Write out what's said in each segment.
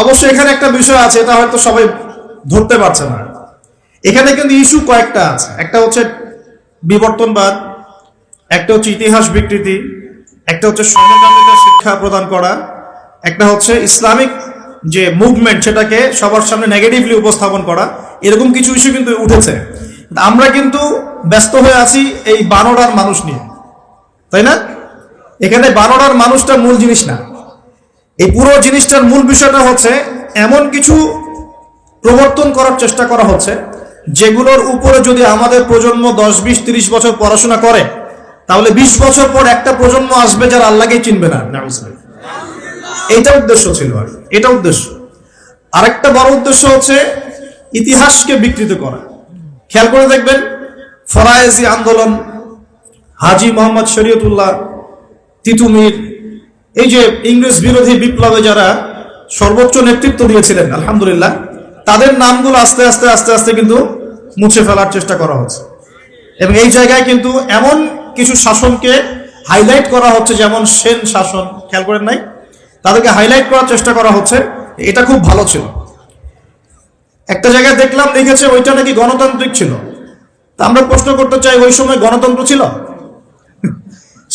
অবশ্যই এখানে একটা বিষয় আছে, এটা হয়তো সবাই ধরতে পারছে না। এখানে কিন্তু ইস্যু কয়েকটা আছে। একটা হচ্ছে বিবর্তনবাদ, একটা হচ্ছে ইতিহাস বিকৃতি, একটা হচ্ছে সমকামিতা শিক্ষা প্রদান করা, একটা হচ্ছে ইসলামিক যে মুভমেন্ট সেটাকে সবার সামনে নেগেটিভলি উপস্থাপন করা। এরকম কিছু ইস্যু কিন্তু উঠেছে। আমরা কিন্তু ব্যস্ত হয়ে আছি এই 12টার মানুষ নিয়ে, তাই না? এখানে 12টার মানুষটা মূল জিনিস না। এই পুরো জিনিসটার মূল বিষয়টা হচ্ছে এমন কিছু প্রবর্তন করার চেষ্টা করা হচ্ছে যেগুলোর উপরে যদি আমাদের প্রজন্ম 10, 20, 30 বছর পড়াশোনা করে, তাহলে 20 বছর পর একটা প্রজন্ম আসবে যারা আল্লাহকেই চিনবে না। এইটা উদ্দেশ্য ছিল, আর এটা উদ্দেশ্য। আরেকটা বড় উদ্দেশ্য হচ্ছে ইতিহাসকে বিকৃত করা। খেয়াল করে দেখবেন, ফরায়েজি আন্দোলন, হাজী মোহাম্মদ শরীয়তুল্লাহ, তিতুমির, এই যে ইংরেজ বিরোধী বিপ্লবে যারা সর্বোচ্চ নেতৃত্ব দিয়েছিলেন, আলহামদুলিল্লাহ, তাদের নামগুলো আস্তে আস্তে আস্তে আস্তে কিন্তু মুছে ফেলার চেষ্টা করা হচ্ছে। এবং এই জায়গায় কিন্তু এমন কিছু শাসনকে হাইলাইট করা হচ্ছে, যেমন সেন শাসন, খেয়াল করেন নাই? তাদেরকে হাইলাইট করার চেষ্টা করা হচ্ছে, এটা খুব ভালো ছিল। একটা জায়গায় দেখলাম লিখেছে ওইটা নাকি গণতান্ত্রিক ছিল। তা আমরা প্রশ্ন করতে চাই, ওই সময় গণতন্ত্র ছিল?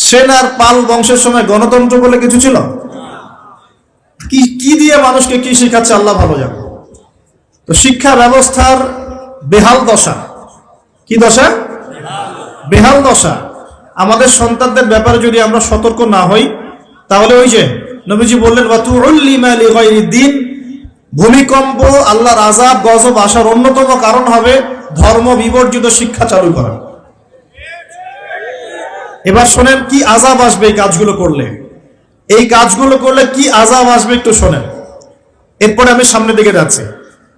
সেন আর পাল বংশের সময় গণতন্ত্র বলে কিছু ছিল? কি দিয়ে মানুষকে কি শিখাচ্ছে আল্লাহ ভালো জানে। তো শিক্ষা ব্যবস্থার বেহাল দশা। কি দশা? বেহাল দশা। আমাদের সন্তানদের ব্যাপারে যদি আমরা সতর্ক না হই, তাহলে ওই যে নবীজি বললেন ওয়াতুউল্লিমা লিগাইরিদ্দিন, ভূমিকম্প, আল্লাহর আযাব গজব আসার অন্যতম কারণ হবে ধর্ম বিবর্জিত শিক্ষা চালু করা। এবার শোনেন কি আযাব আসবে এই কাজগুলো করলে। এই কাজগুলো করলে কি আযাব আসবে একটু শোনেন, এরপরে আমি সামনের দিকে যাচ্ছি।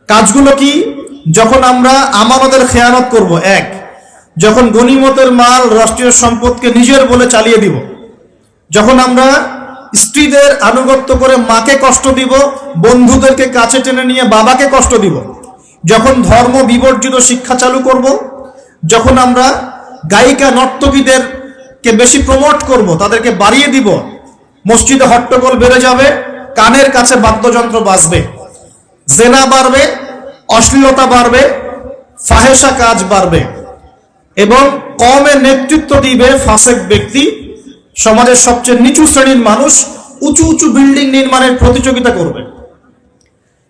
কাজগুলো কি? যখন আমরা আমানতের খেয়ানত করব, এক, যখন গনিমতের মাল, রাষ্ট্রীয় সম্পদকে নিজের বলে চালিয়ে দিব, যখন আমরা স্ত্রীদের আনুগত্য করে মাকে কষ্ট দিব, বন্ধুদেরকে কাছে টেনে নিয়ে বাবাকে কষ্ট দিব, যখন ধর্ম বিবর্জিত শিক্ষা চালু করব, যখন আমরা গায়িকা নর্তকীদেরকে বেশি প্রমোট করব, তাদেরকে বাড়িয়ে দিব, মসজিদে হট্টগোল বেড়ে যাবে, কানের কাছে বাদ্যযন্ত্র বাজবে, জেনা বাড়বে, অশ্লীলতা বাড়বে, ফাহেসা কাজ বাড়বে, এবং কওমের নেতৃত্ব দিবে ফাসেক ব্যক্তি, সমাজের সবচেয়ে নিচু শ্রেণীর মানুষ উঁচু উঁচু বিল্ডিং নির্মাণের প্রতিযোগিতা করবে,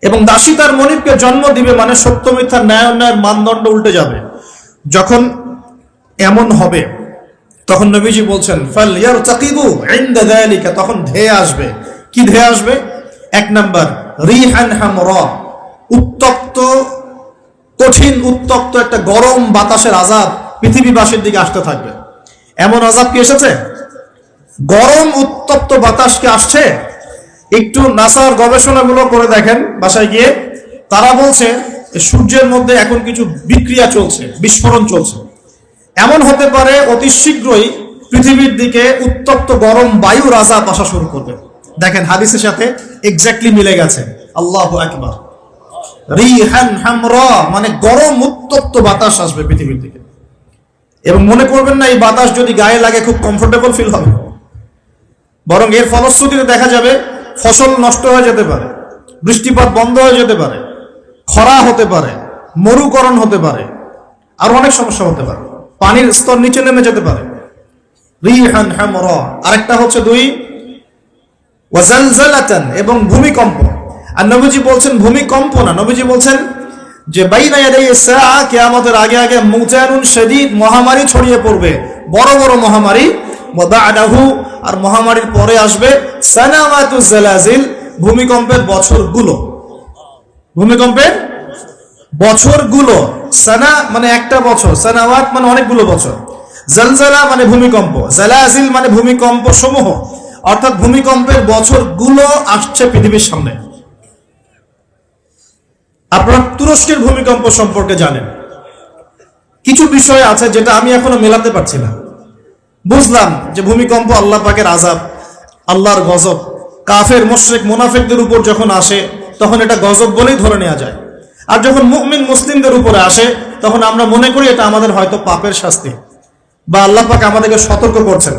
এবং দাসী তার মনিবকে জন্ম দিবে, মানে সত্য মিথ্যা ন্যায় অন্যায়ের মানদণ্ড উল্টে যাবে। যখন এমন হবে তখন নবীজি বলছেন ফালইয়ারতাকিবু ইনদা যালিকা, তখন ধেয়ে আসবে। কি ধেয়ে আসবে? এক নাম্বার, রিহান হামরা, উত্তপ্ত, কঠিন উত্তপ্ত একটা গরম বাতাসের আযাব পৃথিবীবাসীর দিকে আসতে থাকবে। এমন আযাব কি এসেছে? গরম উত্তপ্ত বাতাস কি আসছে? একটু নাসার গবেষণাগুলো করে দেখেন বাসায় গিয়ে। তারা বলছে সূর্যের মধ্যে এখন কিছু বিক্রিয়া চলছে, বিস্ফোরণ চলছে। এমন হতে পারে অতি শীঘ্রই পৃথিবীর দিকে উত্তপ্ত গরম বায়ুর আযাব আসা শুরু করবে। দেখেন হাদিসের সাথে এক্স্যাক্টলি মিলে গেছে। আল্লাহু আকবার। রিহান হামরা মানে গরম উত্তপ্ত বাতাস আসবে পৃথিবীর দিকে। এবং মনে করবেন না এই বাতাস যদি গায়ে লাগে খুব কমফোর্টেবল ফিল হবে, বরং এর ফলশ্রুতিতে দেখা যাবে ফসল নষ্ট হয়ে যেতে পারে, বৃষ্টিপাত বন্ধ হয়ে যেতে পারে, খরা হতে পারে, মরুকরণ হতে পারে, আর অনেক সমস্যা হতে পারে, পানির স্তর নিচে নেমে যেতে পারে। রিহান হামরা। আরেকটা হচ্ছে 2, ওয়াজালজালাতান, এবং ভূমিকম্প। আর নবীজি বলছেন ভূমিকম্প না, নবীজি বলছেন যে বাইনা ইয়াদাই সাআ, কিয়ামতের আগে আগে মুজানুন শাদীদ, মহামারী ছড়িয়ে পড়বে, বড় বড় মহামারী। ওয়া বা'দাহু, আর মহামারীর পরে আসবে সানাওয়াতুজ জালাজিল, ভূমিকম্পের বছরগুলো। ভূমিকম্পের বছরগুলো। সানা মানে একটা বছর, সানাওয়াত মানে অনেকগুলো বছর, জালজালা মানে ভূমিকম্প, জালাজিল মানে ভূমিকম্প সমূহ, অর্থাৎ ভূমিকম্পের বছরগুলো আসছে পৃথিবীর সামনে। আপনারা তুরস্কের ভূমিকম্প সম্পর্কে জানেন। কিছু বিষয় আছে যেটা আমি এখনো মেলাতে পারছি না। বুঝলাম যে ভূমিকম্প আল্লাহ পাকের আযাব, আল্লাহর গজব। কাফের মুশরিক মুনাফিকদের উপর যখন আসে তখন এটা গজব বলেই ধরে নেওয়া যায়। আর যখন মুমিন মুসলিমদের উপরে আসে তখন আমরা মনে করি এটা আমাদের হয়তো পাপের শাস্তি, বা আল্লাহ পাক আমাদেরকে সতর্ক করছেন,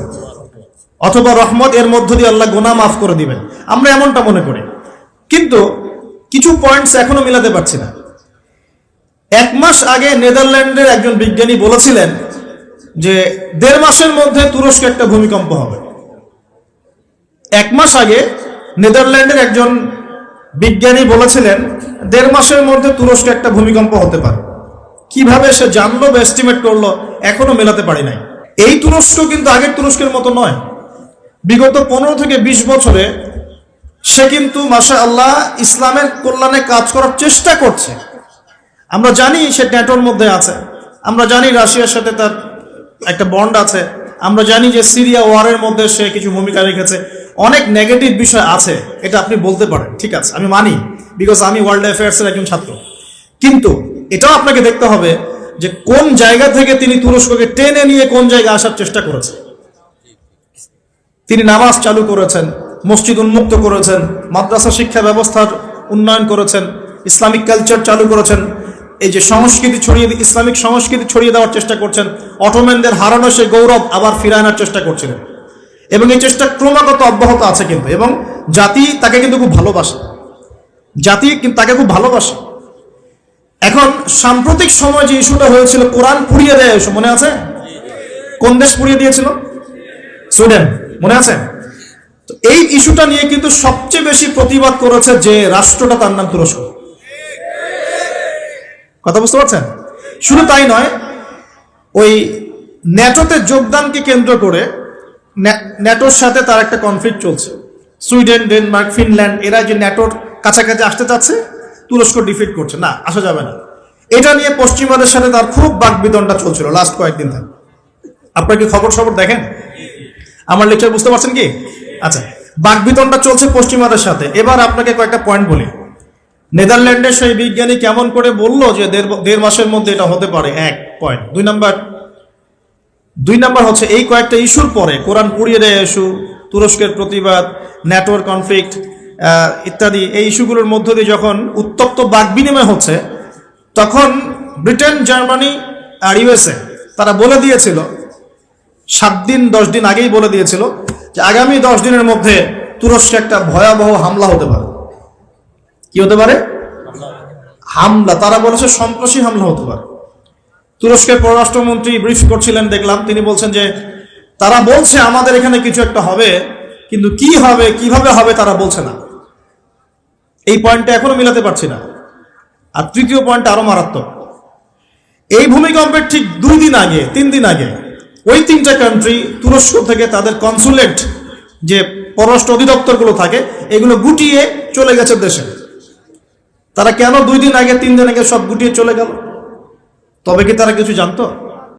অথবা রহমত, এর মধ্য দিয়ে আল্লাহ গুনাহ মাফ করে দিবেন, আমরা এমনটা মনে করি। কিন্তু কিছু পয়েন্টস এখনো মিলাতে পারছি না। 1 মাস আগে নেদারল্যান্ডের একজন বিজ্ঞানী বলেছিলেন যে 1.5 মাসের মধ্যে তুরস্কে একটা ভূমিকম্প হবে। 1 মাস আগে নেদারল্যান্ডের একজন বিজ্ঞানী বলেছিলেন 1.5 মাসের মধ্যে তুরস্কে একটা ভূমিকম্প হতে পারে। কিভাবে সে জানলো বা এস্টিমেট করলো এখনো মেলাতে পারি নাই। এই তুরস্ক কিন্তু আগের তুরস্কের মতো নয়। বিগত 15 থেকে 20 বছরে সে কিন্তু মাশাআল্লাহ ইসলামের কল্যাণে কাজ করার চেষ্টা করছে। আমরা জানি সে ন্যাটোর মধ্যে আছে, আমরা জানি রাশিয়ার সাথে তার একটা বন্ড আছে, আমরা জানি যে সিরিয়া ওয়ারের মধ্যে সে কিছু ভূমিকা রেখেছে। অনেক নেগেটিভ বিষয় আছে, এটা আপনি বলতে পারেন, ঠিক আছে, আমি মানি, বিকজ আমি ওয়ার্ল্ড অ্যাফেয়ার্সের একজন ছাত্র। কিন্তু এটাও আপনাকে দেখতে হবে যে কোন জায়গা থেকে তিনি তুরস্ককে টেনে নিয়ে কোন জায়গায় আসার চেষ্টা করেছেন। তিনি নামাজ চালু করেছেন, মসজিদ উন্মুক্ত করেছেন, মাদ্রাসা শিক্ষা ব্যবস্থার উন্নয়ন করেছেন, ইসলামিক কালচার চালু করেছেন, এই যে সংস্কৃতি ছড়িয়ে ইসলামিক সংস্কৃতি ছড়িয়ে দেওয়ার চেষ্টা করছেন, অটোম্যানদের হারানো সে গৌরব আবার ফিরে আনার চেষ্টা করছিলেন। এবং এই চেষ্টা ক্রমাগত অব্যাহত আছে কিন্তু, এবং জাতি তাকে কিন্তু খুব ভালোবাসে, জাতি কিন্তু তাকে খুব ভালোবাসে। এখন সাম্প্রতিক সময় যে ইস্যুটা হয়েছিল কোরআন পুড়িয়ে দেয় ইস্যু, মনে আছে? কোন দেশ পুড়িয়ে দিয়েছিল? সুইডেন, মনে আছে? তো এই ইস্যুটা নিয়ে কিন্তু সবচেয়ে বেশি প্রতিবাদ করেছে যে রাষ্ট্রটা, তার নাম তুরস্ক। কথা বুঝতে পারছেন? শুধু তাই নয়, ওই ন্যাটোতে যোগদানকে কেন্দ্র করে ন্যাটোর সাথে তার একটা কনফ্লিক্ট চলছে। সুইডেন, ডেনমার্ক, ফিনল্যান্ড এরা যে ন্যাটোর কাছাকাছি আসতে চাচ্ছে, তুরস্ক ডিফিট করছে, না আসা যাবে না। এটা নিয়ে পশ্চিমাদের সাথে তার খুব বাকবিতণ্ডা চলছিল লাস্ট কয়েকদিন থেকে। আপনারা কি খবর দেখেন? আমার লেকচার বুঝতে পারছেন কি? আচ্ছা, বাকবিতণ্ডা চলছে পশ্চিমাদের সাথে। এবার আপনাকে কয়েকটা পয়েন্ট বলি। নেদারল্যান্ডের সেই বিজ্ঞানী কেমন করে বললো যে 1.5 মাসের মধ্যে এটা হতে পারে, এক পয়েন্ট। দুই নাম্বার হচ্ছে এই কয়েকটা ইস্যুর পরে, কোরআন পুড়িয়ে দেয় ইস্যু, তুরস্কের প্রতিবাদ, ন্যাটোর কনফ্লিক্ট ইত্যাদি, এই ইস্যুগুলোর মধ্য দিয়ে যখন উত্তপ্ত বাক বিনিময় হচ্ছে, তখন ব্রিটেন, জার্মানি আর ইউএসএ তারা বলে দিয়েছিল 7-10 দিন আগেই বলে দিয়েছিল যে আগামী 10 দিনের মধ্যে তুরস্কে একটা ভয়াবহ হামলা হতে পারে। কি হতে পারে? হামলা। তারা বলেছে সন্ত্রাসী হামলা হতে পারে। তুরস্কের পররাষ্ট্রমন্ত্রী ব্রিফ করছিলেন, দেখলাম তিনি বলছেন যে তারা বলছে আমাদের এখানে কিছু একটা হবে, কিন্তু কি হবে, কিভাবে হবে তারা বলছে না। এই পয়েন্টটা এখনো মিলাতে পারছি না। আর তৃতীয় পয়েন্ট আরো মারাত্মক। এই ভূমিকম্পের ঠিক 2 দিন আগে, 3 দিন আগে ওই 3টা কান্ট্রি তুরস্ক থেকে তাদের কনসুলেট, যে পররাষ্ট্র অধিদপ্তরগুলো থাকে, এগুলো গুটিয়ে চলে গেছে দেশে। তারা কেন 2 দিন আগে, 3 দিন আগে সব গুটিয়ে চলে গেল? তবে কি তারা কিছু জানতো?